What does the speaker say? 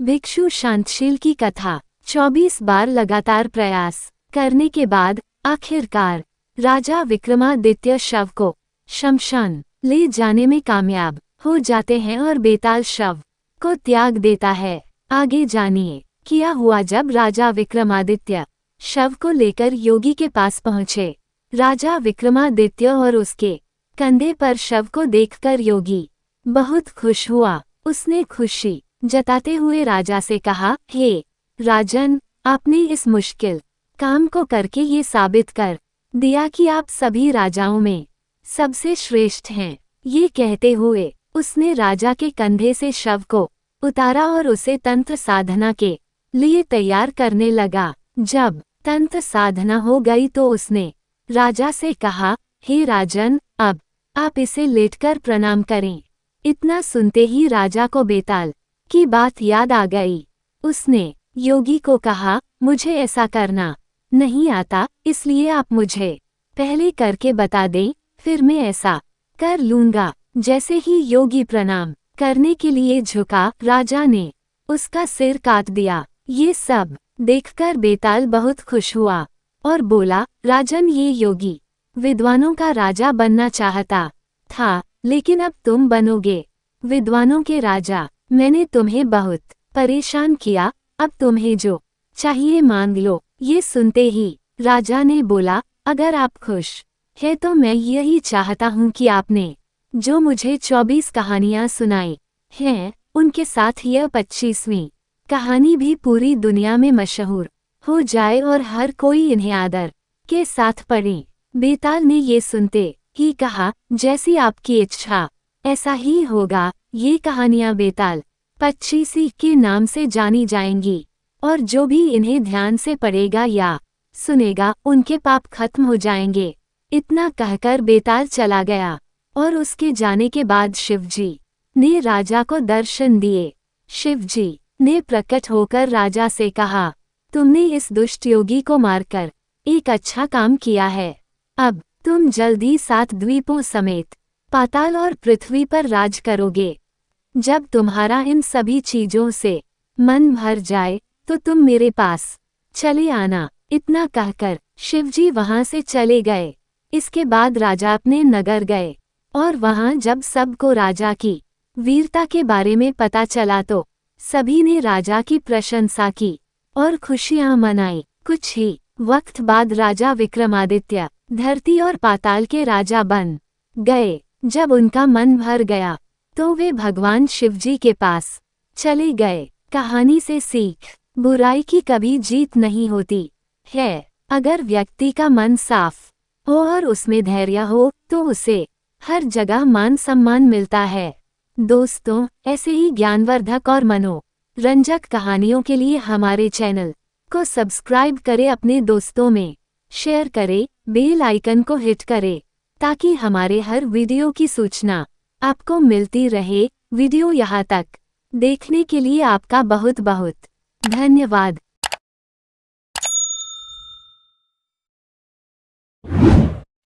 भिक्षु शांतशील की कथा। 24 बार लगातार प्रयास करने के बाद आखिरकार राजा विक्रमादित्य शव को शमशान ले जाने में कामयाब हो जाते हैं और बेताल शव को त्याग देता है। आगे जानिए क्या हुआ जब राजा विक्रमादित्य शव को लेकर योगी के पास पहुंचे। राजा विक्रमादित्य और उसके कंधे पर शव को देखकर योगी बहुत खुश हुआ। उसने खुशी जताते हुए राजा से कहा, हे राजन, आपने इस मुश्किल काम को करके ये साबित कर दिया कि आप सभी राजाओं में सबसे श्रेष्ठ हैं। ये कहते हुए उसने राजा के कंधे से शव को उतारा और उसे तंत्र साधना के लिए तैयार करने लगा। जब तंत्र साधना हो गई तो उसने राजा से कहा, हे राजन, अब आप इसे लेटकर प्रणाम करें। इतना सुनते ही राजा को बेताल की बात याद आ गई। उसने योगी को कहा, मुझे ऐसा करना नहीं आता, इसलिए आप मुझे पहले करके बता दें, फिर मैं ऐसा कर लूंगा। जैसे ही योगी प्रणाम करने के लिए झुका, राजा ने उसका सिर काट दिया। ये सब देखकर बेताल बहुत खुश हुआ और बोला, राजन, ये योगी विद्वानों का राजा बनना चाहता था, लेकिन अब तुम बनोगे विद्वानों के राजा। मैंने तुम्हें बहुत परेशान किया, अब तुम्हें जो चाहिए मांग लो। ये सुनते ही राजा ने बोला, अगर आप खुश है तो मैं यही चाहता हूँ कि आपने जो मुझे 24 कहानियाँ सुनाई हैं, उनके साथ यह 25वीं कहानी भी पूरी दुनिया में मशहूर हो जाए और हर कोई इन्हें आदर के साथ पढ़े। बेताल ने ये सुनते ही कहा, जैसी आपकी इच्छा ऐसा ही होगा। ये कहानियाँ बेताल 25 के नाम से जानी जाएंगी और जो भी इन्हें ध्यान से पढ़ेगा या सुनेगा, उनके पाप खत्म हो जाएंगे। इतना कहकर बेताल चला गया और उसके जाने के बाद शिवजी ने राजा को दर्शन दिए। शिवजी ने प्रकट होकर राजा से कहा, तुमने इस दुष्ट योगी को मारकर एक अच्छा काम किया है। अब तुम जल्दी 7 द्वीपों समेत पाताल और पृथ्वी पर राज करोगे। जब तुम्हारा इन सभी चीजों से मन भर जाए तो तुम मेरे पास चले आना। इतना कहकर शिवजी वहां से चले गए। इसके बाद राजा अपने नगर गए और वहां जब सबको राजा की वीरता के बारे में पता चला तो सभी ने राजा की प्रशंसा की और खुशियां मनाई। कुछ ही वक्त बाद राजा विक्रमादित्य धरती और पाताल के राजा बन गए। जब उनका मन भर गया तो वे भगवान शिवजी के पास चले गए। कहानी से सीख, बुराई की कभी जीत नहीं होती है। अगर व्यक्ति का मन साफ हो और उसमें धैर्य हो तो उसे हर जगह मान सम्मान मिलता है। दोस्तों, ऐसे ही ज्ञानवर्धक और मनोरंजक कहानियों के लिए हमारे चैनल को सब्सक्राइब करें, अपने दोस्तों में शेयर करें, बेल आइकन को हिट करें ताकि हमारे हर वीडियो की सूचना आपको मिलती रहे। वीडियो यहाँ तक देखने के लिए आपका बहुत बहुत धन्यवाद।